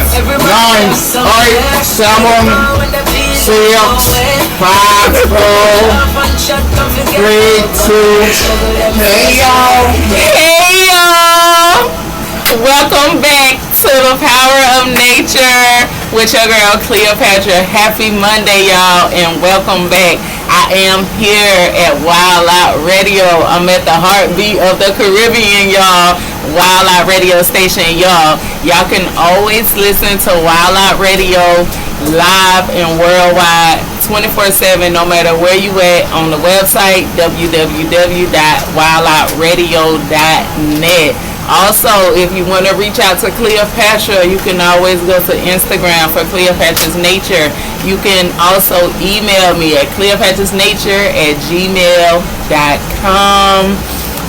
9, 8, 7, 6, 5, 4, 3, 2. Hey y'all. Hey y'all. Welcome back to the Power of Nature with your girl Cleopatra. Happy Monday, y'all, and welcome back. I am here at WildOut Radio. I'm at the heartbeat of the Caribbean, y'all. WildOut Radio station, y'all. Y'all can always listen to WildOut Radio live and worldwide 24/7, no matter where you at, on the website www.wildoutradio.net. Also, if you want to reach out to Cleopatra, you can always go to Instagram for Cleopatra's Nature. You can also email me at cleopatrasnature@gmail.com.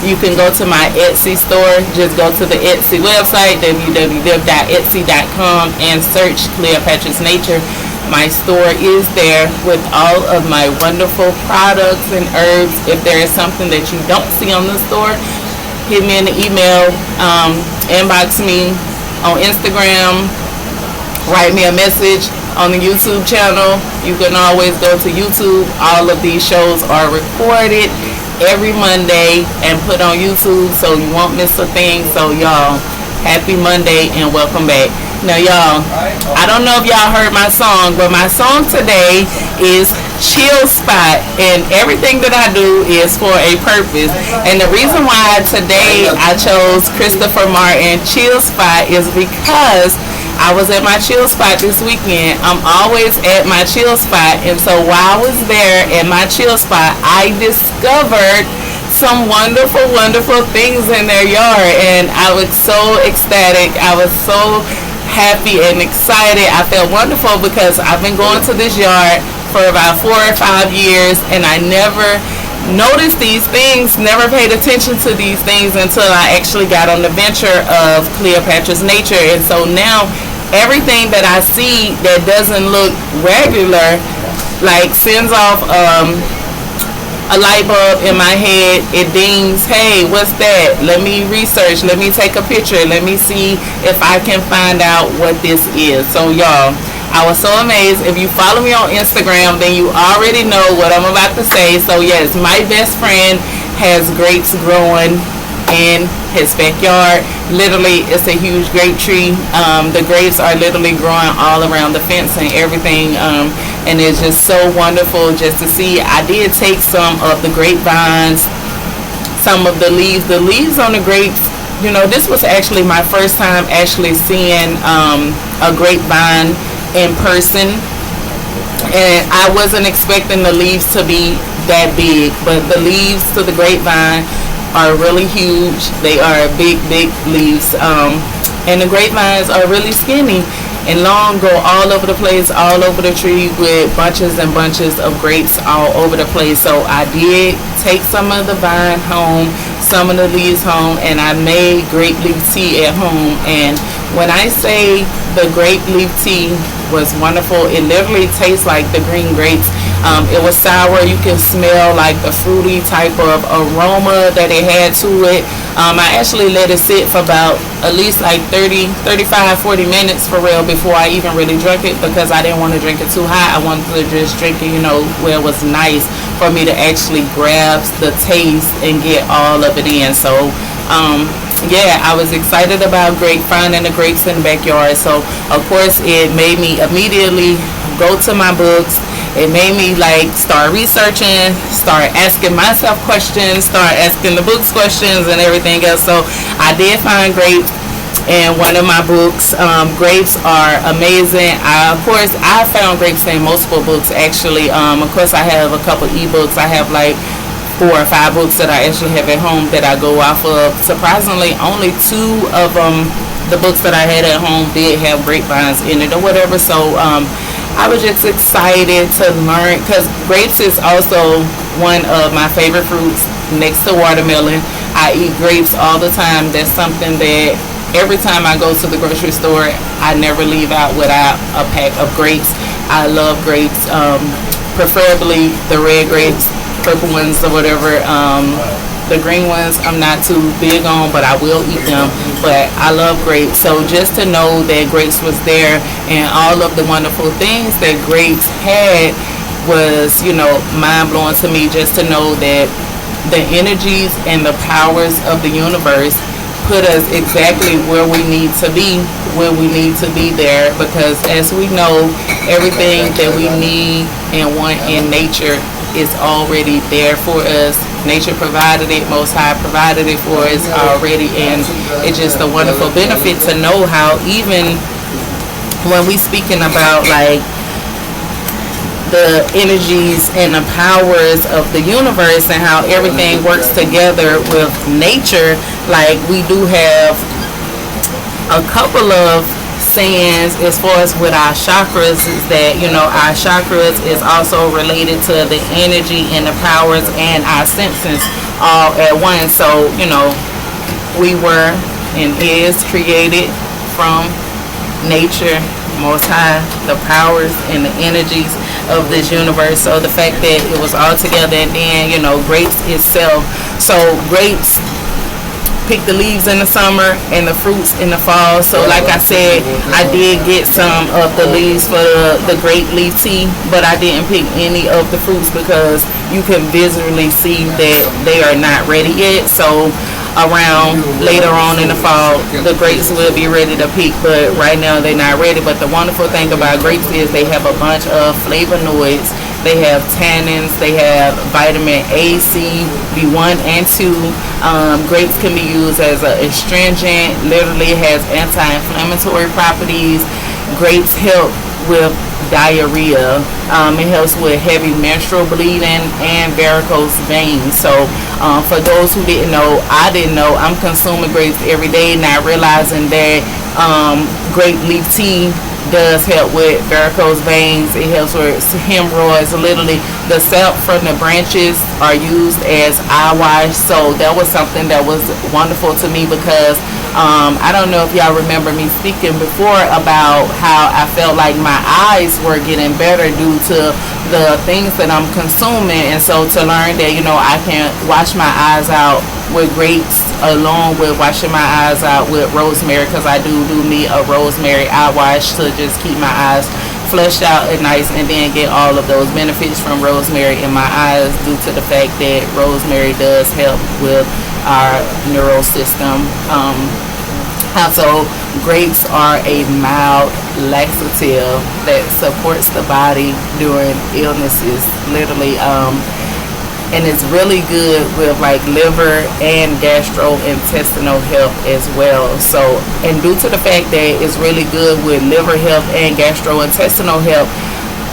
You can go to my Etsy store. Just go to the Etsy website, www.etsy.com, and search Cleopatra's Nature. My store is there with all of my wonderful products and herbs. If there is something that you don't see on the store, hit me in the email, inbox me on Instagram, write me a message on the YouTube channel. You can always go to YouTube. All of these shows are recorded every Monday and put on YouTube, so you won't miss a thing. So y'all, happy Monday and welcome back. Now y'all, I don't know if y'all heard my song, but my song today is Chill Spot, and everything that I do is for a purpose. And the reason why today I chose Christopher Martin Chill Spot is because I was at my chill spot this weekend. I'm always at my chill spot, and so while I was there at my chill spot, I discovered some wonderful, wonderful things in their yard, and I was so ecstatic. I was so happy and excited. I felt wonderful because I've been going to this yard for about 4 or 5 years, and I never noticed these things, never paid attention to these things until I actually got on the venture of Cleopatra's Nature. And so now everything that I see that doesn't look regular, like sends off a light bulb in my head. It dings, hey, what's that? Let me research, let me take a picture, let me see if I can find out what this is. So y'all, I was so amazed. If you follow me on Instagram, then you already know what I'm about to say. So yes, my best friend has grapes growing in his backyard. Literally, it's a huge grape tree. The grapes are literally growing all around the fence and everything, and it's just so wonderful just to see. I did take some of the grapevines, some of the leaves on the grapes. You know, this was actually my first time actually seeing a grapevine in person, and I wasn't expecting the leaves to be that big, but the leaves to the grapevine are really huge. They are big leaves, and the grapevines are really skinny and long, go all over the place, all over the tree, with bunches and bunches of grapes all over the place. So I did take some of the vine home, some of the leaves home, and I made grape leaf tea at home. And when I say the grape leaf tea was wonderful, it literally tastes like the green grapes. It was sour. You can smell like the fruity type of aroma that it had to it. I actually let it sit for about at least like 35, 40 minutes for real before I even really drank it, because I didn't want to drink it too hot. I wanted to just drink it, you know, where it was nice for me to actually grasp the taste and get all of it in. So yeah, I was excited about finding the grapes in the backyard. So of course it made me immediately go to my books. It made me like start researching, start asking myself questions, start asking the books questions and everything else. So I did find grapes in one of my books. Grapes are amazing. Of course I found grapes in multiple books actually. Of course I have a couple ebooks. I have like 4 or 5 books that I actually have at home that I go off of. Surprisingly, only 2 of them, the books that I had at home, did have grapevines in it or whatever. So I was just excited to learn, because grapes is also one of my favorite fruits next to watermelon. I eat grapes all the time. That's something that every time I go to the grocery store, I never leave out without a pack of grapes. I love grapes, preferably the red grapes, purple ones or whatever. The green ones I'm not too big on, but I will eat them. But I love grapes. So just to know that grapes was there and all of the wonderful things that grapes had was, mind blowing to me, just to know that the energies and the powers of the universe put us exactly where we need to be when we need to be there, because as we know, everything that we need and want in nature is already there for us. Nature provided it, Most High provided it for us already, and it's just a wonderful benefit to know how, even when we speaking about like the energies and the powers of the universe and how everything works together with nature, like we do have a couple of sayings as far as with our chakras, is that our chakras is also related to the energy and the powers and our senses all at once. So we were and is created from nature, Most High, the powers and the energies of this universe. So the fact that it was all together, and then grapes itself. So grapes pick the leaves in the summer and the fruits in the fall. So like I said, I did get some of the leaves for the grape leaf tea, but I didn't pick any of the fruits because you can visually see that they are not ready yet. So around later on in the fall, the grapes will be ready to pick, but right now they're not ready. But the wonderful thing about grapes is they have a bunch of flavonoids. They have tannins, they have vitamin A, C, B1 and 2. Grapes can be used as an astringent, literally has anti-inflammatory properties. Grapes help with diarrhea. It helps with heavy menstrual bleeding and varicose veins. So for those who didn't know, I didn't know, I'm consuming grapes every day, not realizing that grape leaf tea does help with varicose veins. It helps with hemorrhoids. Literally, the sap from the branches are used as eye wash. So that was something that was wonderful to me, because I don't know if y'all remember me speaking before about how I felt like my eyes were getting better due to the things that I'm consuming. And so to learn that I can wash my eyes out with grapes along with washing my eyes out with rosemary, because I do me a rosemary eye wash to just keep my eyes flushed out and nice, and then get all of those benefits from rosemary in my eyes due to the fact that rosemary does help with our neural system. Also, grapes are a mild laxative that supports the body during illnesses, literally, and it's really good with like liver and gastrointestinal health as well. So, and due to the fact that it's really good with liver health and gastrointestinal health,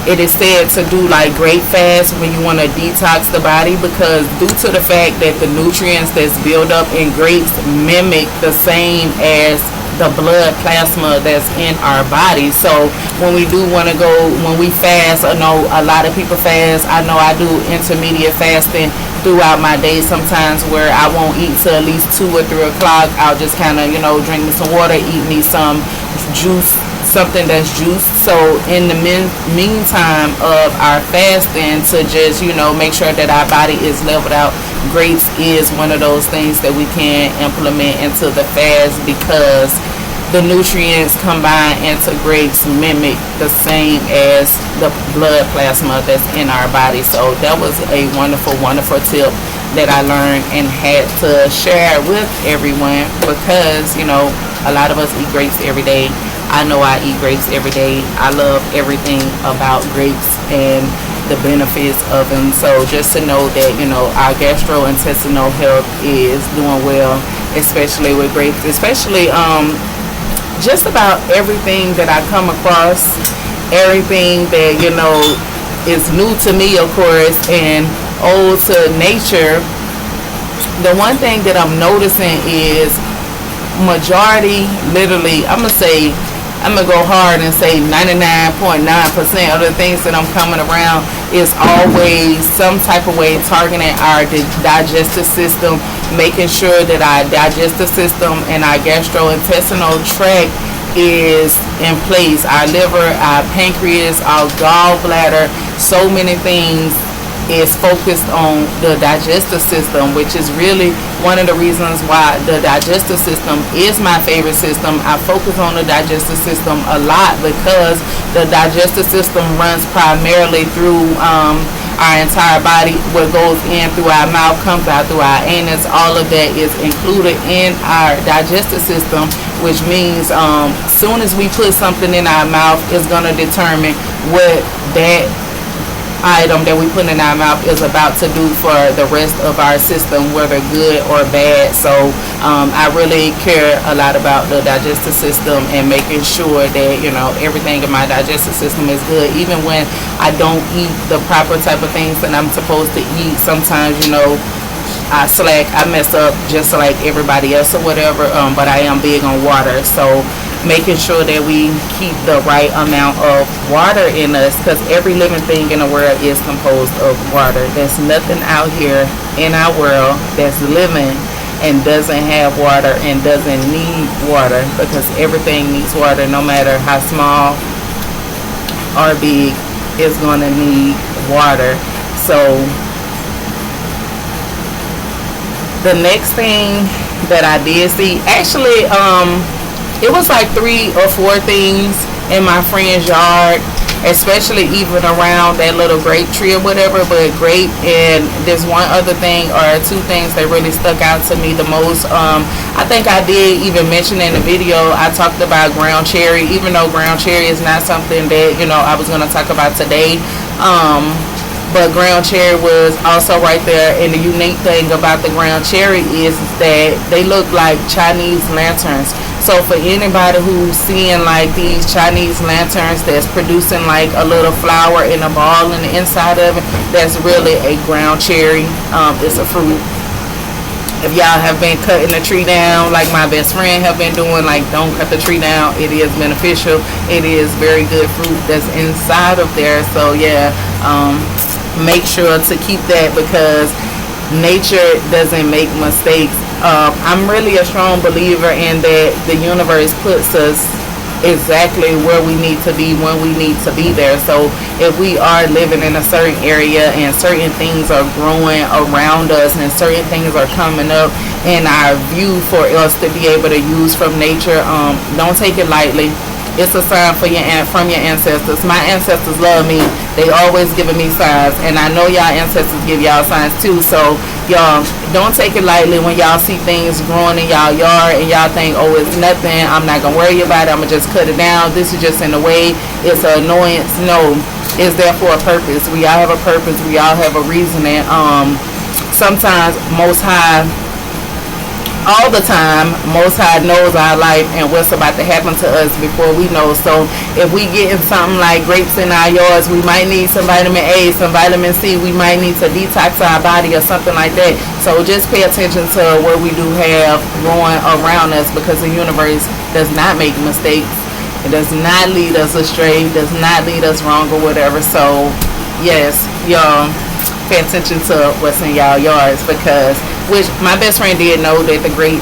it is said to do like grape fast when you want to detox the body, because due to the fact that the nutrients that's built up in grapes mimic the same as the blood plasma that's in our body. So when we do want to go, when we fast, I know a lot of people fast. I know I do intermediate fasting throughout my day sometimes, where I won't eat till at least 2 or 3 o'clock. I'll just kind of drink me some water, eat me some juice, something that's juice. So in the meantime of our fasting, to just make sure that our body is leveled out, grapes is one of those things that we can implement into the fast, because the nutrients combined into grapes mimic the same as the blood plasma that's in our body. So that was a wonderful tip that I learned and had to share with everyone, because a lot of us eat grapes every day. I know I eat grapes every day. I love everything about grapes and the benefits of them. So just to know that our gastrointestinal health is doing well, especially with grapes, especially just about everything that I come across, everything that is new to me, of course, and old to nature. The one thing that I'm noticing is majority, literally, I'm gonna go hard and say 99.9% of the things that I'm coming around is always some type of way targeting our digestive system, making sure that our digestive system and our gastrointestinal tract is in place. Our liver, our pancreas, our gallbladder, so many things is focused on the digestive system, which is really one of the reasons why the digestive system is my favorite system. I focus on the digestive system a lot because the digestive system runs primarily through our entire body. What goes in through our mouth comes out through our anus. All of that is included in our digestive system, which means soon as we put something in our mouth, it's going to determine what that item that we put in our mouth is about to do for the rest of our system, whether good or bad. So I really care a lot about the digestive system and making sure that, you know, everything in my digestive system is good. Even when I don't eat the proper type of things that I'm supposed to eat, sometimes, you know, I slack, I mess up just like everybody else or whatever, but I am big on water. So making sure that we keep the right amount of water in us, because every living thing in the world is composed of water. There's nothing out here in our world that's living and doesn't have water and doesn't need water, because everything needs water, no matter how small or big, is going to need water. So the next thing that I did see, actually, it was like 3 or 4 things in my friend's yard, especially even around that little grape tree or whatever. But grape, and there's one other thing or 2 things that really stuck out to me the most. I think I did even mention in the video, I talked about ground cherry, even though ground cherry is not something that, you know, I was going to talk about today. But ground cherry was also right there, and the unique thing about the ground cherry is that they look like Chinese lanterns. So for anybody who's seeing like these Chinese lanterns that's producing like a little flower in a ball in the inside of it, that's really a ground cherry. It's a fruit. If y'all have been cutting the tree down like my best friend have been doing, like, don't cut the tree down. It is beneficial. It is very good fruit that's inside of there. So yeah, make sure to keep that, because nature doesn't make mistakes. I'm really a strong believer in that the universe puts us exactly where we need to be when we need to be there. So if we are living in a certain area and certain things are growing around us and certain things are coming up in our view for us to be able to use from nature, don't take it lightly. It's a sign from your ancestors. My ancestors love me. They always giving me signs, and I know y'all ancestors give y'all signs too. So y'all, don't take it lightly when y'all see things growing in y'all yard and y'all think, oh, it's nothing, I'm not gonna worry about it, I'm gonna just cut it down, this is just in the way, it's an annoyance. No, it's there for a purpose. We all have a purpose. We all have a reasoning. Sometimes Most High, all the time, Most High knows our life and what's about to happen to us before we know. So if we getting something like grapes in our yards, we might need some vitamin A, some vitamin C. We might need to detox our body or something like that. So just pay attention to what we do have growing around us, because the universe does not make mistakes. It does not lead us astray. It does not lead us wrong or whatever. So yes, y'all, pay attention to what's in y'all yards, because, which my best friend did know that the grape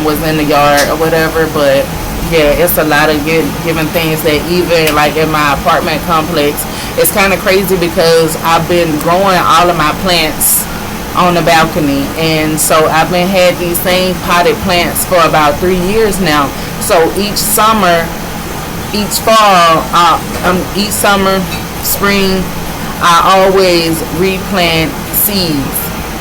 was in the yard or whatever. But yeah, it's a lot of giving things that even like in my apartment complex, it's kind of crazy because I've been growing all of my plants on the balcony, and so I've been had these same potted plants for about 3 years now. So each summer, each fall, each summer, spring, I always replant seeds.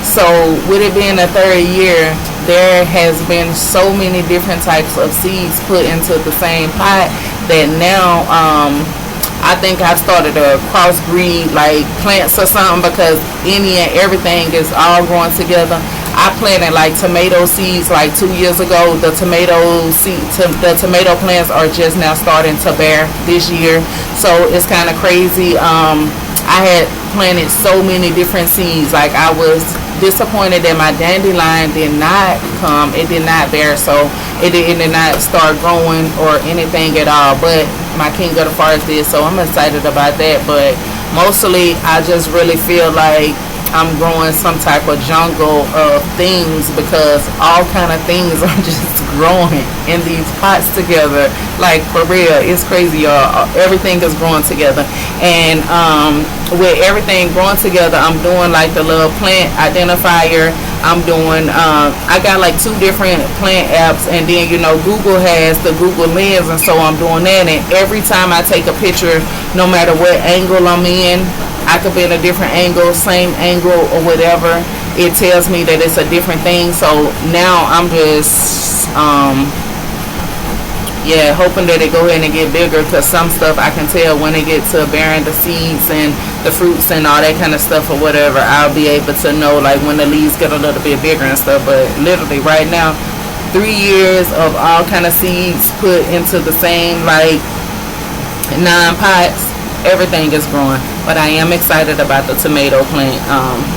So with it being the 3rd year, there has been so many different types of seeds put into the same pot that now I think I've started to crossbreed like plants or something, because any and everything is all growing together. I planted like tomato seeds like 2 years ago. The tomato plants are just now starting to bear this year. So it's kind of crazy. I had planted so many different seeds. Like, I was disappointed that my dandelion did not come. It did not bear, so it did not start growing or anything at all. But my king of the forest did, so I'm excited about that. But mostly, I just really feel like I'm growing some type of jungle of things, because all kind of things are just growing in these pots together. Like, for real, it's crazy, y'all. Everything is growing together. And with everything growing together, I'm doing like the little plant identifier. I'm doing I got like 2 different plant apps, and then Google has the Google Lens, and so I'm doing that. And every time I take a picture, no matter what angle I'm in, I could be in a different angle, same angle or whatever, it tells me that it's a different thing. So now I'm just hoping that it go ahead and get bigger, because some stuff I can tell when it gets to bearing the seeds and the fruits and all that kind of stuff or whatever, I'll be able to know like when the leaves get a little bit bigger and stuff. But literally right now, 3 years of all kind of seeds put into the same like 9 pots, everything is growing. But I am excited about the tomato plant,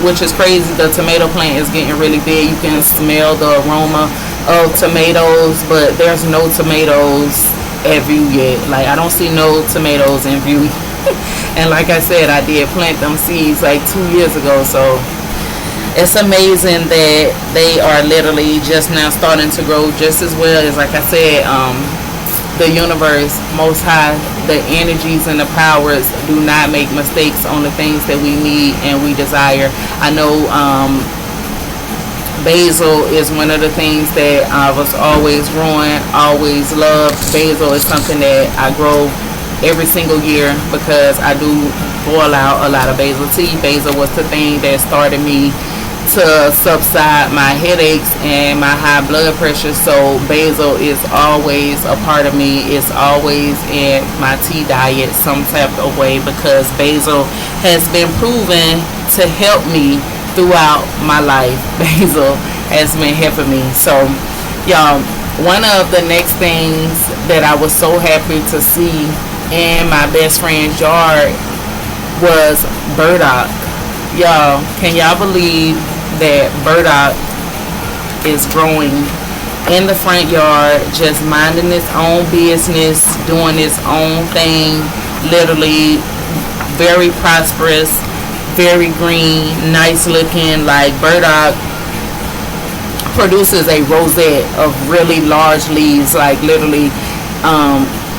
which is crazy. The tomato plant is getting really big. You can smell the aroma of tomatoes, but there's no tomatoes at view yet. Like, I don't see no tomatoes in view. And like I said, I did plant them seeds like 2 years ago, so it's amazing that they are literally just now starting to grow just as well as, like I said, the universe, most high, the energies and the powers do not make mistakes on the things that we need and we desire. I know basil is one of the things that I was always growing, always loved. Basil is something that I grow every single year because I do boil out a lot of basil tea. Basil was the thing that started me to subside my headaches and my high blood pressure. So basil is always a part of me. It's always in my tea diet some type of way, because basil has been proven to help me throughout my life. Basil has been helping me. So y'all, one of the next things that I was so happy to see in my best friend's yard was burdock. Y'all, can y'all believe that burdock is growing in the front yard, just minding its own business, doing its own thing, literally very prosperous, very green, nice looking. Like, burdock produces a rosette of really large leaves, like literally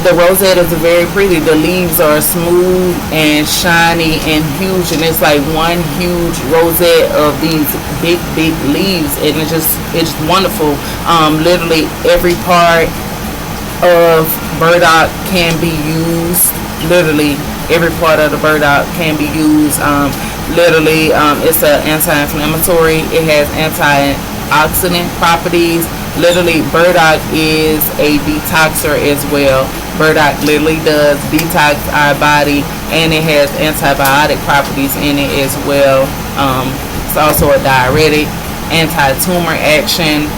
the rosette is very pretty. The leaves are smooth and shiny and huge, and it's like one huge rosette of these big leaves, and it's wonderful. Literally every part of burdock can be used. Literally every part of the burdock can be used. It's an anti-inflammatory. It has antioxidant properties. Literally, burdock is a detoxer as well. Burdock literally does detox our body, and it has antibiotic properties in it as well. It's also a diuretic, anti-tumor action.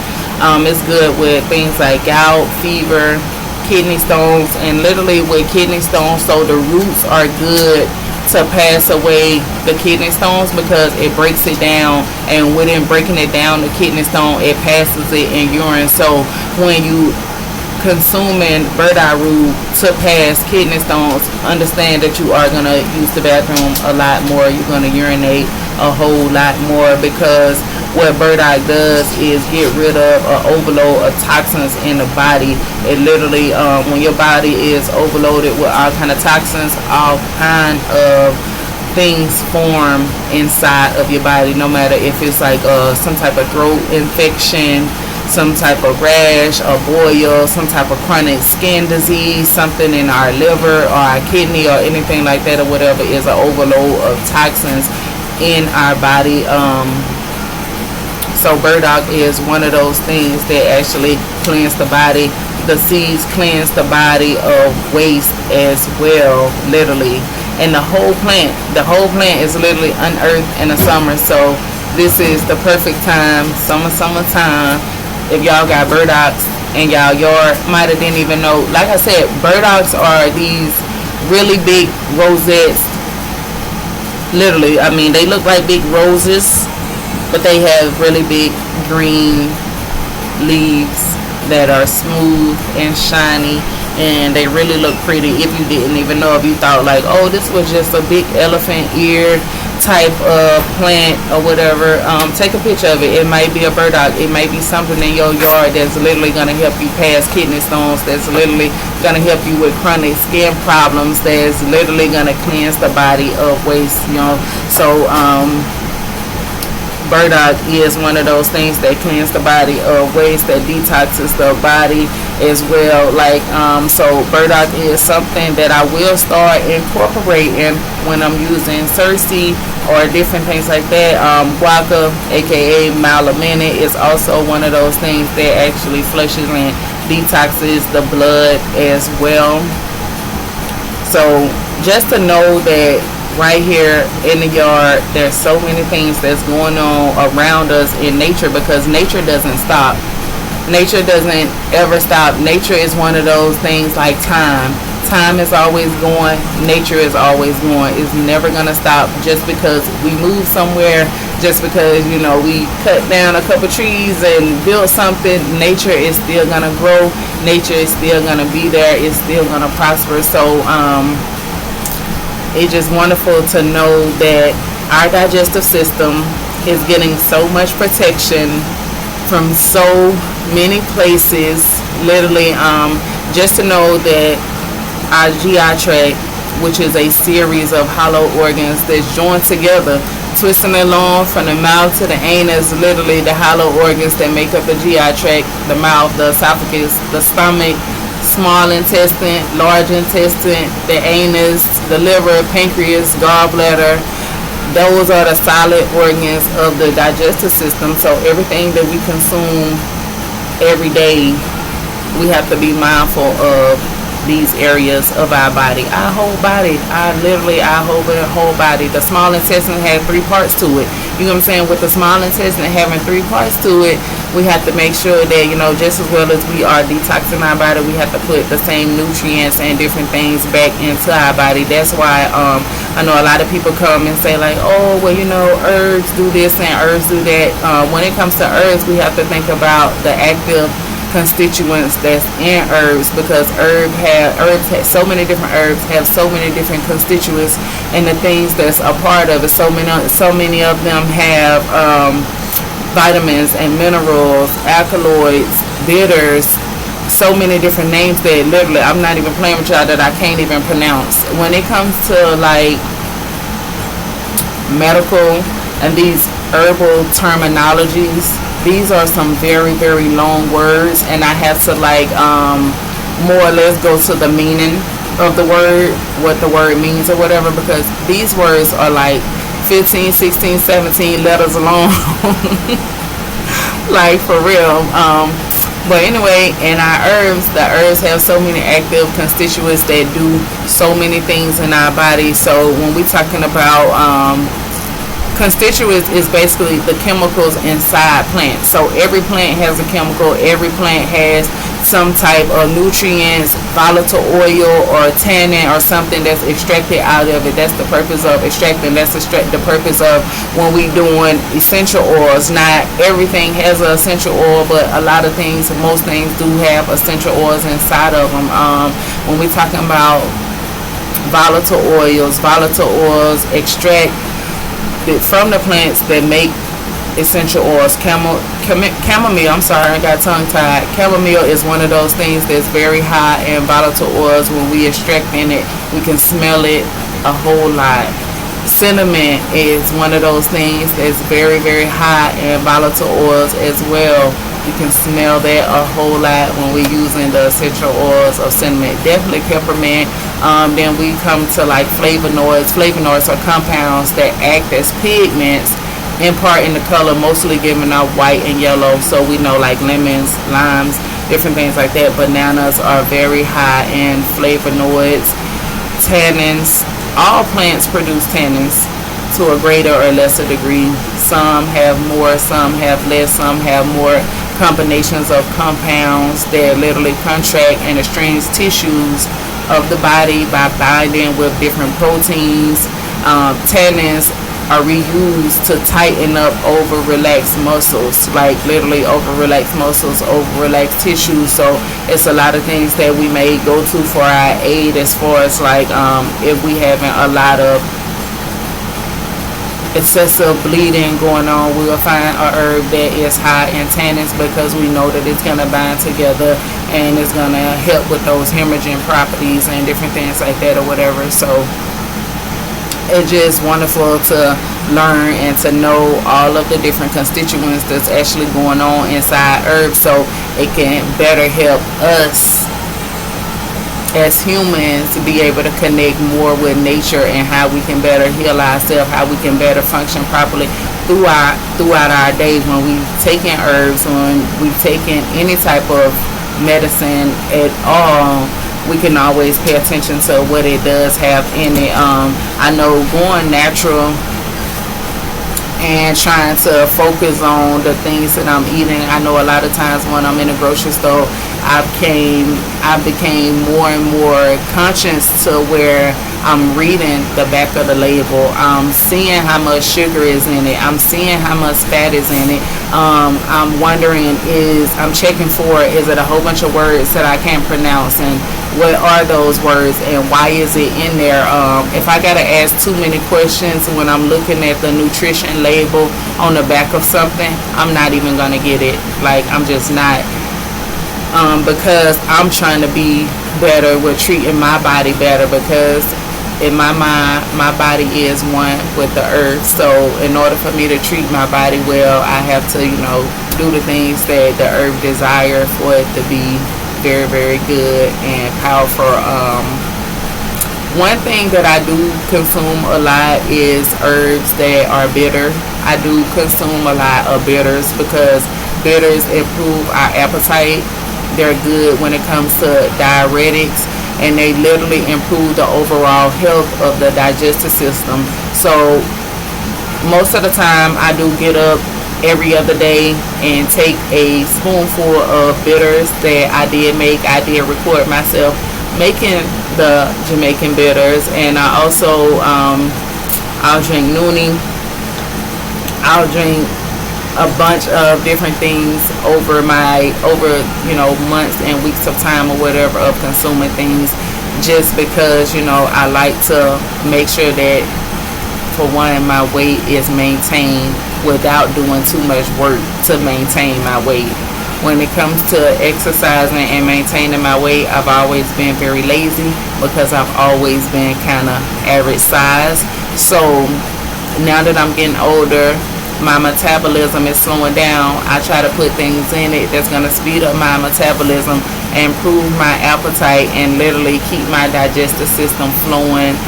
It's good with things like gout, fever, kidney stones, and literally with kidney stones, so the roots are good to pass away the kidney stones, because it breaks it down, and within breaking it down, the kidney stone, it passes it in urine. So when you consuming burdock root to pass kidney stones, understand that you are going to use the bathroom a lot more. You're going to urinate a whole lot more, because what burdock does is get rid of an overload of toxins in the body. It literally, when your body is overloaded with all kind of toxins, all kind of things form inside of your body, no matter if it's like some type of throat infection, some type of rash, a boil, some type of chronic skin disease, something in our liver or our kidney or anything like that or whatever, is an overload of toxins in our body. So burdock is one of those things that actually cleanse the body. The seeds cleanse the body of waste as well, literally. And the whole plant is literally unearthed in the summer. So this is the perfect time, summertime. If y'all got burdocks in y'all yard, might have didn't even know. Like I said, burdocks are these really big rosettes. Literally, I mean, they look like big roses, but they have really big green leaves that are smooth and shiny, and they really look pretty. If you didn't even know, if you thought like, oh, this was just a big elephant ear type of plant or whatever, take a picture of it. It might be a burdock, it might be something in your yard that's literally going to help you pass kidney stones, that's literally going to help you with chronic skin problems, that's literally going to cleanse the body of waste, you know. So burdock is one of those things that cleans the body of waste, that detoxes the body as well. Like so burdock is something that I will start incorporating when I'm using Cersei or different things like that. Guaca, aka mile a minute, is also one of those things that actually flushes and detoxes the blood as well. So just to know that right here in the yard, there's so many things that's going on around us in nature, because nature doesn't stop. Nature doesn't ever stop. Nature is one of those things like time. Time is always going. Nature is always going. It's never going to stop just because we move somewhere, just because, you know, we cut down a couple trees and build something. Nature is still going to grow. Nature is still going to be there. It's still going to prosper. So, it's just wonderful to know that our digestive system is getting so much protection from so many places. Literally, just to know that our GI tract, which is a series of hollow organs that's joined together, twisting along from the mouth to the anus, literally the hollow organs that make up the GI tract, the mouth, the esophagus, the stomach, small intestine, large intestine, the anus, the liver, pancreas, gallbladder. Those are the solid organs of the digestive system. So everything that we consume every day, we have to be mindful of these areas of our body. Our whole body, our whole body. The small intestine has 3 parts to it. You know what I'm saying? With the small intestine having 3 parts to it, we have to make sure that, you know, just as well as we are detoxing our body, we have to put the same nutrients and different things back into our body. That's why I know a lot of people come and say like, oh, well, you know, herbs do this and herbs do that. When it comes to herbs, we have to think about the active constituents that's in herbs, because herbs have so many different herbs have so many different constituents and the things that's a part of it. So many of them have vitamins and minerals, alkaloids, bitters, so many different names that literally I'm not even playing with y'all, that I can't even pronounce. When it comes to like medical and these herbal terminologies, these are some very, very long words, and I have to like more or less go to the meaning of the word, what the word means or whatever, because these words are like 15, 16, 17 letters long. Like for real. But anyway, in our herbs, the herbs have so many active constituents that do so many things in our body. So when we're talking about constituents, is basically the chemicals inside plants. So every plant has a chemical, every plant has some type of nutrients, volatile oil or tannin or something that's extracted out of it. That's the purpose of extracting. That's the purpose of when we doing essential oils. Not everything has an essential oil, but a lot of things, most things do have essential oils inside of them. When we're talking about volatile oils extract from the plants that make essential oils. Chamomile, I'm sorry, I got tongue tied. Chamomile is one of those things that's very high in volatile oils. When we extract in it, we can smell it a whole lot. Cinnamon is one of those things that's very, very high in volatile oils as well. You can smell that a whole lot when we're using the essential oils of cinnamon. Definitely peppermint. Then we come to like flavonoids. Flavonoids are compounds that act as pigments, imparting the color, mostly giving out white and yellow. So we know like lemons, limes, different things like that. Bananas are very high in flavonoids. Tannins. All plants produce tannins to a greater or lesser degree. Some have more, some have less, some have more combinations of compounds that literally contract and estrange tissues of the body by binding with different proteins. Tannins are reused to tighten up over relaxed muscles, like literally over relaxed muscles, over relaxed tissues. So it's a lot of things that we may go to for our aid, as far as like if we having a lot of excessive bleeding going on, we'll find a herb that is high in tannins, because we know that it's going to bind together and it's going to help with those hemorrhaging properties and different things like that or whatever. So it's just wonderful to learn and to know all of the different constituents that's actually going on inside herbs, so it can better help us as humans to be able to connect more with nature, and how we can better heal ourselves, how we can better function properly throughout our days. When we've taken herbs, when we've taken any type of medicine at all, we can always pay attention to what it does have in it. I know going natural and trying to focus on the things that I'm eating, I know a lot of times when I'm in the grocery store, I became more and more conscious to where I'm reading the back of the label. I'm seeing how much sugar is in it. I'm seeing how much fat is in it. I'm wondering, I'm checking for, is it a whole bunch of words that I can't pronounce, and what are those words and why is it in there? If I gotta ask too many questions when I'm looking at the nutrition label on the back of something, I'm not even gonna get it. Like, I'm just not. Because I'm trying to be better with treating my body better, because in my mind, my body is one with the earth. So in order for me to treat my body well, I have to, do the things that the herb desire for it to be very, very good and powerful. One thing that I do consume a lot is herbs that are bitter. I do consume a lot of bitters, because bitters improve our appetite. They're good when it comes to diuretics, and they literally improve the overall health of the digestive system. So most of the time I do get up every other day and take a spoonful of bitters that I did make. I did record myself making the Jamaican bitters, and I also I'll drink noonie. I'll drink a bunch of different things over months and weeks of time or whatever of consuming things, just because I like to make sure that, for one, my weight is maintained without doing too much work to maintain my weight. When it comes to exercising and maintaining my weight, I've always been very lazy, because I've always been kind of average size. So now that I'm getting older, my metabolism is slowing down. I try to put things in it that's going to speed up my metabolism, improve my appetite, and literally keep my digestive system flowing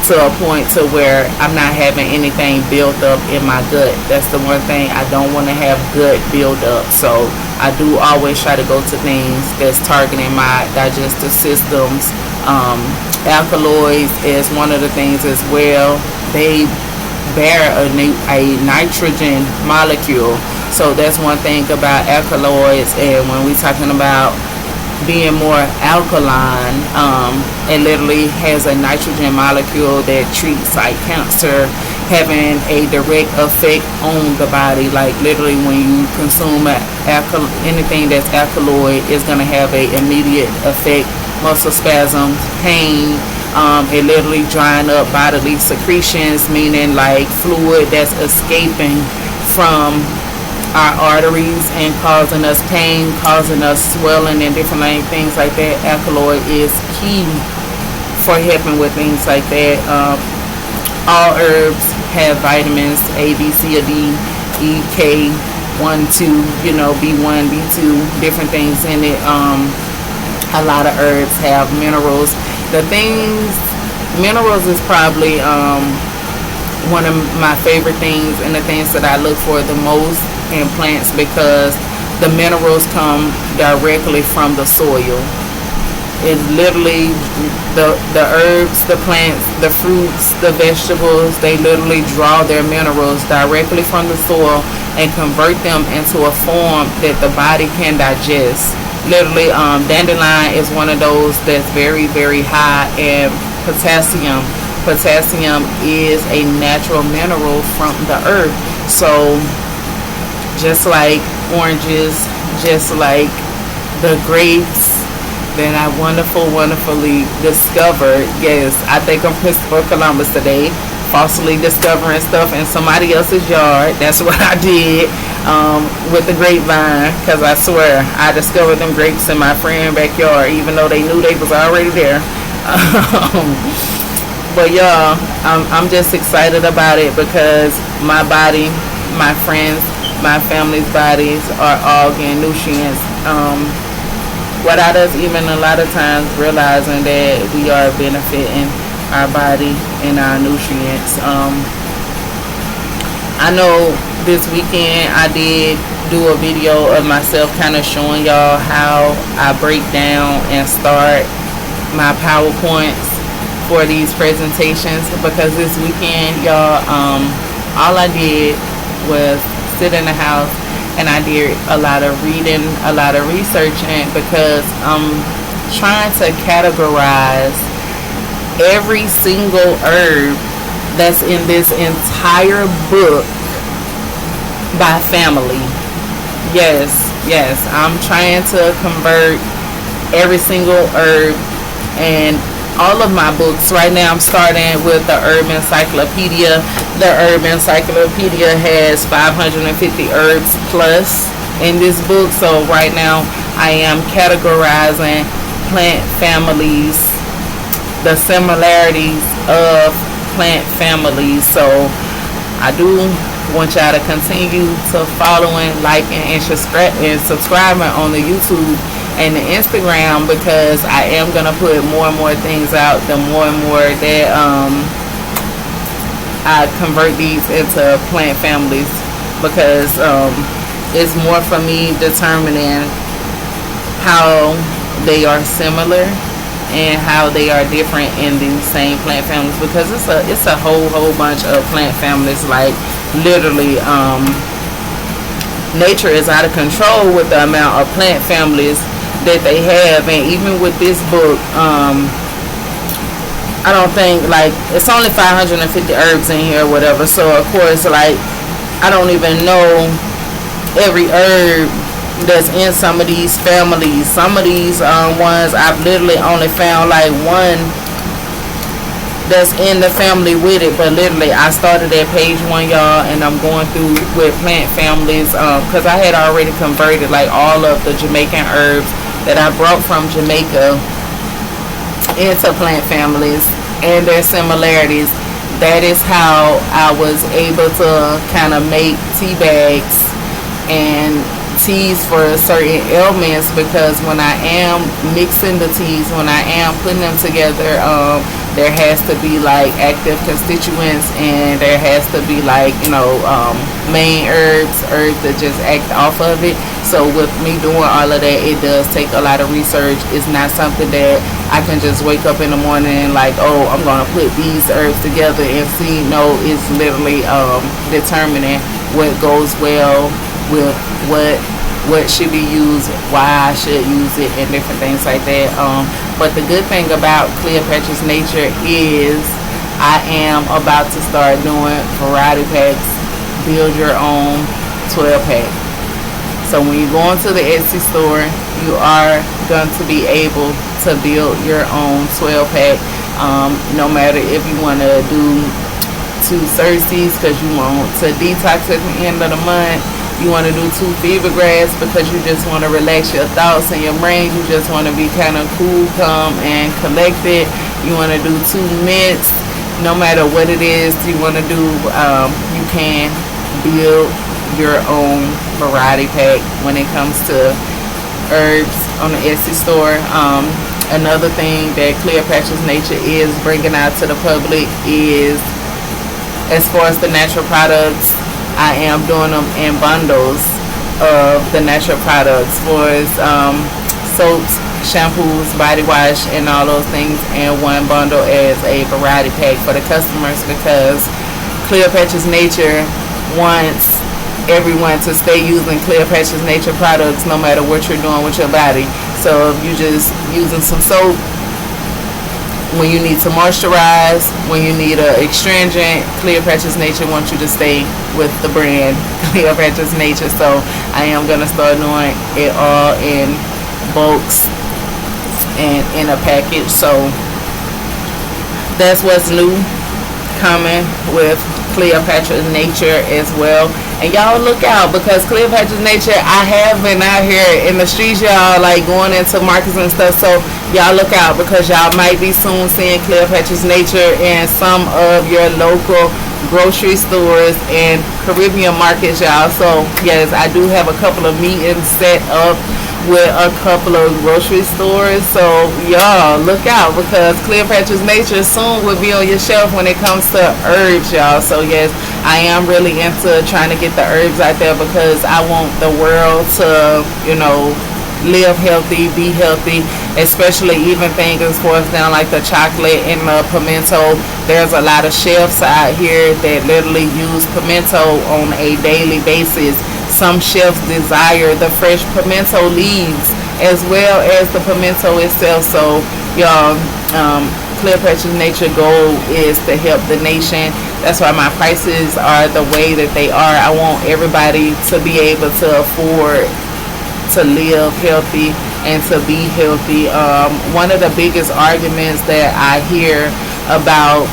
to a point to where I'm not having anything built up in my gut. That's the one thing I don't want to have, gut build up. So I do always try to go to things that's targeting my digestive systems. Alkaloids is one of the things as well. They bear a nitrogen molecule, so that's one thing about alkaloids. And when we're talking about being more alkaline, it literally has a nitrogen molecule that treats like cancer, having a direct effect on the body. Like, literally, when you consume anything that's alkaloid, it's going to have a immediate effect. Muscle spasms, pain. It literally drying up bodily secretions, meaning like fluid that's escaping from our arteries and causing us pain, causing us swelling and different things like that. Alkaloid is key for helping with things like that. All herbs have vitamins A, B, C, or D, E, K, 1, 2, B1, B2, different things in it. A lot of herbs have minerals. Minerals is probably one of my favorite things, and the things that I look for the most in plants, because the minerals come directly from the soil. It's literally the herbs, the plants, the fruits, the vegetables, they literally draw their minerals directly from the soil and convert them into a form that the body can digest. Literally, dandelion is one of those that's very, very high in potassium. Potassium is a natural mineral from the earth. So just like oranges, just like the grapes that I wonderfully discovered. Yes, I think I'm Christopher Columbus today. falsely discovering stuff in somebody else's yard. That's what I did with the grapevine, because I swear I discovered them grapes in my friend's backyard, even though they knew they was already there. But y'all, I'm just excited about it because my body, my friends, my family's bodies are all getting nutrients without us even a lot of times realizing that we are benefiting our body and our nutrients. I know this weekend I did do a video of myself kind of showing y'all how I break down and start my PowerPoints for these presentations, because this weekend, y'all, all I did was sit in the house and I did a lot of reading, a lot of researching, because I'm trying to categorize every single herb that's in this entire book by family. Yes, I'm trying to convert every single herb and all of my books. Right now I'm starting with the Herb Encyclopedia. The Herb Encyclopedia has 550 herbs plus in this book. So right now I am categorizing plant families, the similarities of plant families. So I do want y'all to continue to following, liking, and subscribing on the YouTube and the Instagram, because I am gonna put more and more things out the more and more that I convert these into plant families, because it's more for me determining how they are similar and how they are different in the same plant families, because it's a whole bunch of plant families. Like literally, nature is out of control with the amount of plant families that they have. And even with this book, I don't think, like, it's only 550 herbs in here or whatever, so of course, like, I don't even know every herb that's in some of these families. Some of these ones I've literally only found like one that's in the family with it, but literally I started at page 1, y'all, and I'm going through with plant families because I had already converted like all of the Jamaican herbs that I brought from Jamaica into plant families and their similarities. That is how I was able to kind of make tea bags and teas for certain ailments, because when I am mixing the teas, when I am putting them together, there has to be like active constituents, and there has to be like, you know, main herbs that just act off of it. So with me doing all of that, it does take a lot of research. It's not something that I can just wake up in the morning and like, oh, I'm gonna put these herbs together and see. No, it's literally determining what goes well with what should be used, why I should use it, and different things like that. But the good thing about Cleopatra's Nature is I am about to start doing variety packs, build your own 12-pack. So when you go into the Etsy store, you are going to be able to build your own 12-pack. No matter if you want to do 2 Cersei's because you want to detox at the end of the month, you want to do 2 fever grass because you just want to relax your thoughts and your brain, you just want to be kind of cool, calm, and collected. You want to do 2 mints. No matter what it is you want to do, you can build your own variety pack when it comes to herbs on the Etsy store. Another thing that Cleopatra's Nature is bringing out to the public is, as far as the natural products, I am doing them in bundles of the natural products, for soaps, shampoos, body wash, and all those things in one bundle as a variety pack for the customers, because Cleopatra's Nature wants everyone to stay using Cleopatra's Nature products no matter what you're doing with your body. So if you're just using some soap when you need to moisturize, when you need an astringent, Cleopatra's Nature wants you to stay with the brand Cleopatra's Nature. So I am going to start doing it all in bulks and in a package. So that's what's new. coming with Cleopatra's Nature as well. And y'all look out, because Cleopatra's Nature, I have been out here in the streets, y'all, like going into markets and stuff. So y'all look out, because y'all might be soon seeing Cleopatra's Nature in some of your local grocery stores and Caribbean markets, y'all. So yes, I do have a couple of meetings set up with a couple of grocery stores, so y'all look out, because Cleopatra's Nature soon will be on your shelf when it comes to herbs, y'all. So yes, I am really into trying to get the herbs out there, because I want the world to, live healthy, be healthy, especially even things as far as down like the chocolate and the pimento. There's a lot of chefs out here that literally use pimento on a daily basis. Some chefs desire the fresh pimento leaves as well as the pimento itself. So y'all, Cleopatra's Nature goal is to help the nation. That's why my prices are the way that they are. I want everybody to be able to afford to live healthy and to be healthy. One of the biggest arguments that I hear about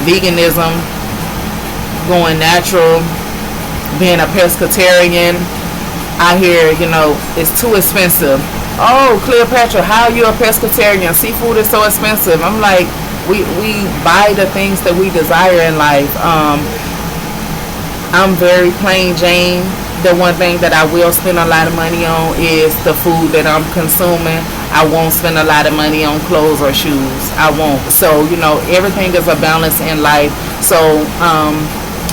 veganism, going natural, being a pescatarian, I hear, it's too expensive. Oh, Cleopatra, how are you a pescatarian? Seafood is so expensive. I'm like, we buy the things that we desire in life. I'm very plain Jane. The one thing that I will spend a lot of money on is the food that I'm consuming. I won't spend a lot of money on clothes or shoes. I won't. So, everything is a balance in life. So,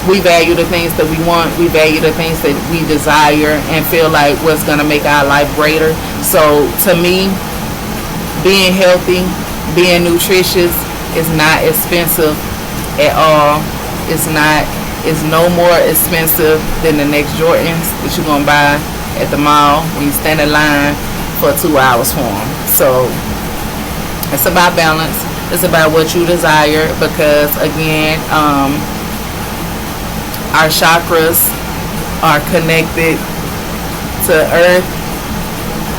we value the things that we want. We value the things that we desire and feel like what's going to make our life greater. So, to me, being healthy, being nutritious is not expensive at all. It's not. It's no more expensive than the next Jordans that you're going to buy at the mall when you stand in line for 2 hours for them. So it's about balance. It's about what you desire, because again, our chakras are connected to Earth,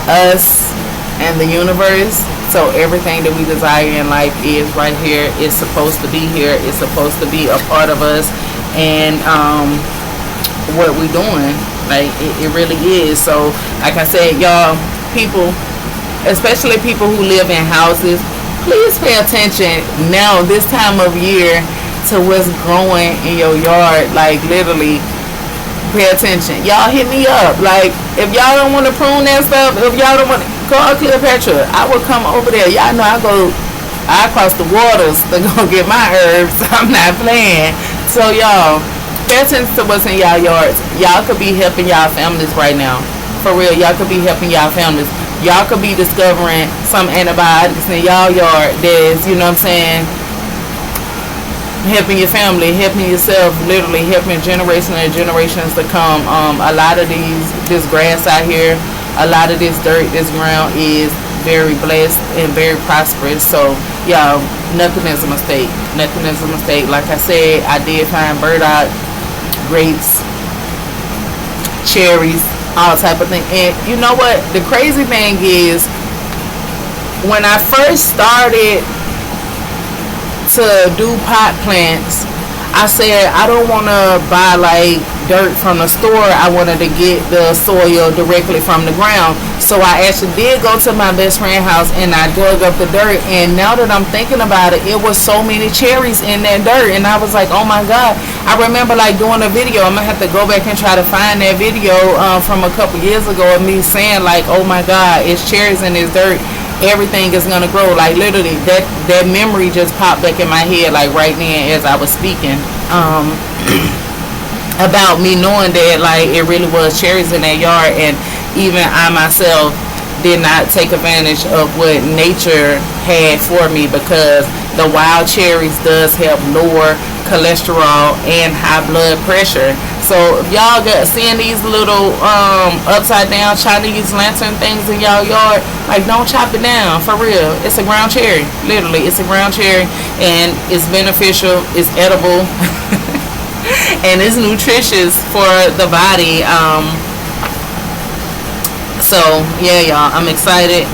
us, and the universe. So everything that we desire in life is right here. It's supposed to be here. It's supposed to be a part of us. And what we doing, like it really is. So like I said, y'all, people, especially people who live in houses, please pay attention now this time of year to what's growing in your yard. Like literally pay attention. Y'all hit me up. Like if y'all don't want to prune that stuff, if y'all don't want to, call Cleopatra. I will come over there. Y'all know I cross the waters to go get my herbs. I'm not playing. So y'all, pay attention to what's in y'all yards. Y'all could be helping y'all families right now. For real, y'all could be helping y'all families. Y'all could be discovering some antibiotics in y'all yard that's, helping your family, helping yourself, literally helping generations and generations to come. A lot of this grass out here, a lot of this dirt, this ground is very blessed and very prosperous. So y'all, nothing is a mistake. Nothing is a mistake. Like I said, I did find burdock, grapes, cherries, all type of things. And you know what? The crazy thing is, when I first started to do pot plants, I said I don't want to buy like dirt from the store. I wanted to get the soil directly from the ground. So I actually did go to my best friend's house and I dug up the dirt. And now that I'm thinking about it, it was so many cherries in that dirt. And I was like, oh my God. I remember like doing a video. I'm going to have to go back and try to find that video from a couple years ago of me saying like, oh my God, it's cherries in this dirt. Everything is gonna grow. Like literally that memory just popped back in my head like right then as I was speaking about me knowing that like it really was cherries in that yard. And even I myself did not take advantage of what nature had for me, because the wild cherries does help lower cholesterol and high blood pressure. So if y'all got seeing these little upside down Chinese lantern things in y'all yard, like don't chop it down, for real. It's a ground cherry. Literally, it's a ground cherry, and it's beneficial, it's edible, and it's nutritious for the body. So yeah, y'all, I'm excited.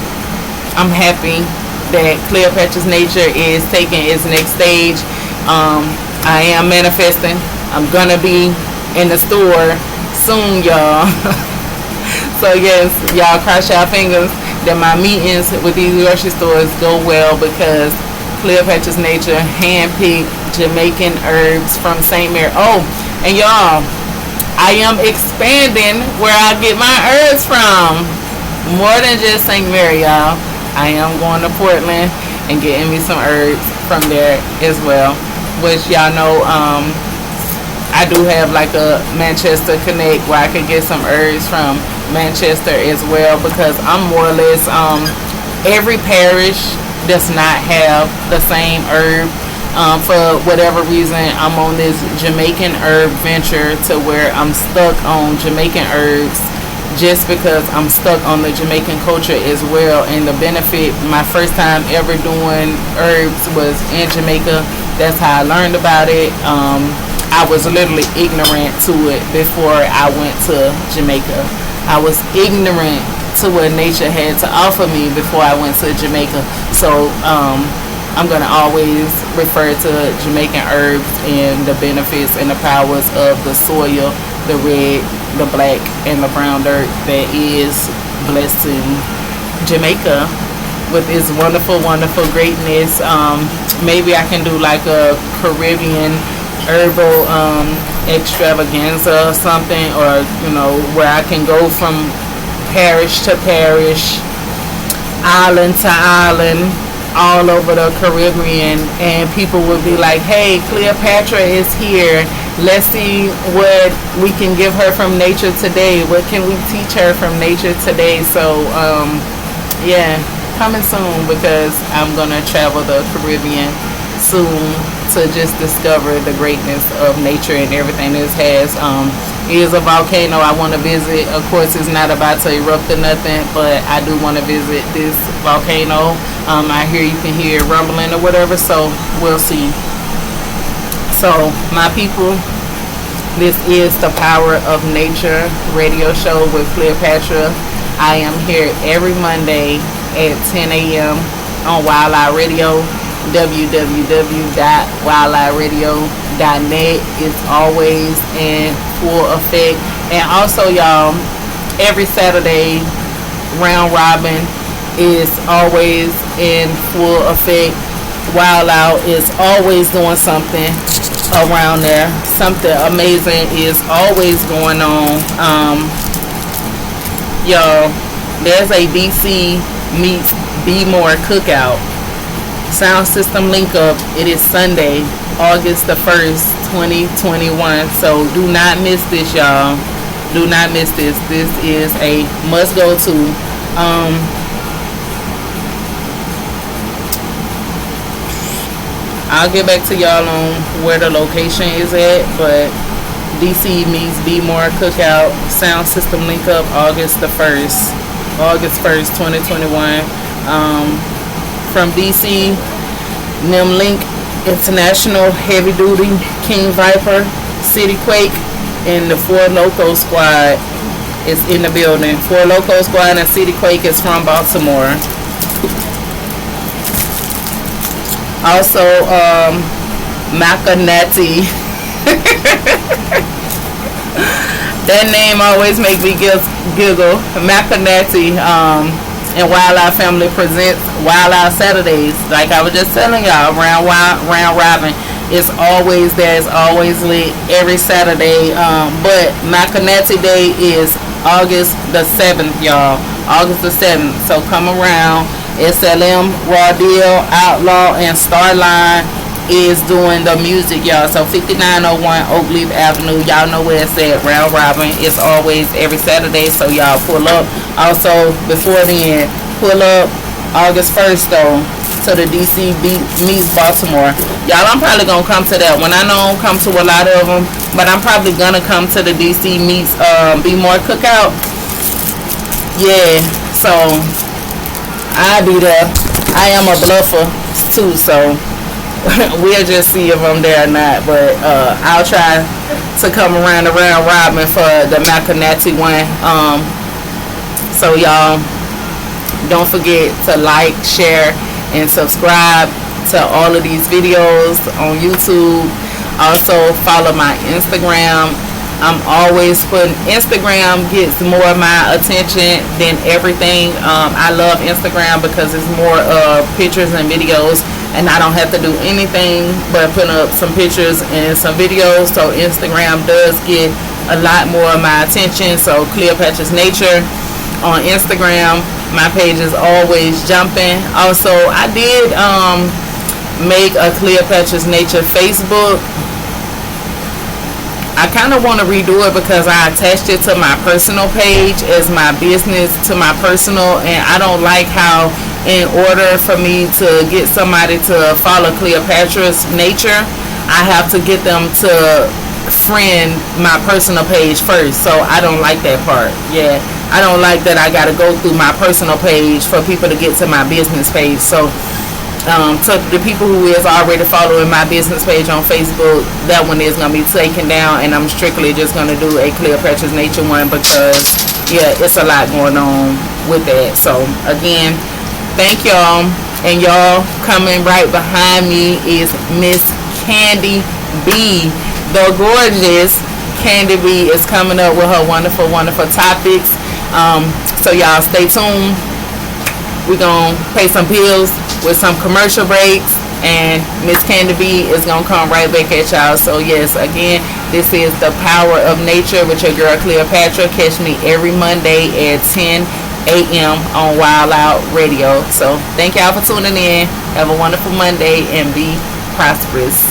I'm happy that Cleopatra's Nature is taking its next stage. I am manifesting. I'm gonna be in the store soon, y'all. So yes, y'all cross your fingers that my meetings with these grocery stores go well, because Cleopatra's Nature handpicked Jamaican herbs from St. Mary. Oh, and y'all, I am expanding where I get my herbs from. More than just St. Mary, y'all. I am going to Portland and getting me some herbs from there as well. Which y'all know, I do have like a Manchester Connect where I could get some herbs from Manchester as well, because I'm more or less, every parish does not have the same herb. For whatever reason, I'm on this Jamaican herb venture to where I'm stuck on Jamaican herbs, just because I'm stuck on the Jamaican culture as well. And the benefit, my first time ever doing herbs was in Jamaica. That's how I learned about it. I was literally ignorant to it before I went to Jamaica. I was ignorant to what nature had to offer me before I went to Jamaica. So I'm going to always refer to Jamaican herbs and the benefits and the powers of the soil, the red, the black, and the brown dirt that is blessing Jamaica with its wonderful, wonderful greatness. Maybe I can do like a Caribbean herbal extravaganza or something, or where I can go from parish to parish, island to island, all over the Caribbean, and people would be like, hey, Cleopatra is here, let's see what we can give her from nature today, what can we teach her from nature today. So yeah, coming soon, because I'm gonna travel the Caribbean soon to just discover the greatness of nature and everything this has. It is a volcano I want to visit. Of course, it's not about to erupt or nothing, but I do want to visit this volcano. I hear you can hear it rumbling or whatever, so we'll see. So my people, this is the Power of Nature radio show with Cleopatra. I am here every Monday at 10 a.m. on WildOut Radio. www.wildoutradio.net is always in full effect. And also, y'all, every Saturday, round robin is always in full effect. WildOut is always doing something around there. Something amazing is always going on. Y'all, there's a DC meets Be More cookout. Sound system link up. It is Sunday, August the 1st, 2021. So do not miss this, y'all. Do not miss this. This is a must go to. I'll get back to y'all on where the location is at, but DC meets Be More cookout. Sound system link up August 1st, 2021. From DC, NIM Link International Heavy Duty, King Viper, City Quake, and the Four Loco Squad is in the building. Four Loco Squad and City Quake is from Baltimore. Also, Macanati. That name always makes me giggle. Macanati. And WildOut Family presents WildOut Saturdays. Like I was just telling y'all, round robin. It's always there. It's always lit every Saturday. But Macanati Day is August the 7th, y'all. August the 7th. So come around. SLM, Raw Deal, Outlaw, and Starline is doing the music, y'all. So 5901 Oakleaf Avenue. Y'all know where it's at. Round robin. It's always every Saturday. So y'all pull up. Also, before then, pull up August 1st, though, to the DC meets Baltimore. Y'all, I'm probably going to come to that one. I know I don't come to a lot of them, but I'm probably going to come to the DC meets Be More cookout. Yeah, so I'll be there. I am a bluffer, too, so we'll just see if I'm there or not. But I'll try to come around the round robin for the Macanati one. So y'all, don't forget to like, share, and subscribe. to all of these videos on YouTube. Also follow my Instagram. I'm always putting, Instagram gets more of my attention than everything. I love Instagram because it's more pictures and videos, and I don't have to do anything but put up some pictures and some videos. So Instagram does get a lot more of my attention. So Cleopatra's Nature on Instagram, my page is always jumping. Also, I did make a Cleopatra's Nature Facebook. I kind of want to redo it because I attached it to my personal page as my business to my personal, and I don't like how in order for me to get somebody to follow Cleopatra's Nature, I have to get them to friend my personal page first. So I don't like that part. Yeah, I don't like that I got to go through my personal page for people to get to my business page. So to the people who is already following my business page on Facebook, that one is going to be taken down, and I'm strictly just going to do a Cleopatra's Nature one because, yeah, it's a lot going on with that. So, again, thank y'all. And y'all, coming right behind me is Miss Candy B. The gorgeous Candy B is coming up with her wonderful, wonderful topics. So, y'all, stay tuned. We're going to pay some bills with some commercial breaks, and Miss Candy B is going to come right back at y'all. So, yes, again, this is The Power of Nature with your girl Cleopatra. Catch me every Monday at 10 a.m. on WildOut Radio. So, thank y'all for tuning in. Have a wonderful Monday and be prosperous.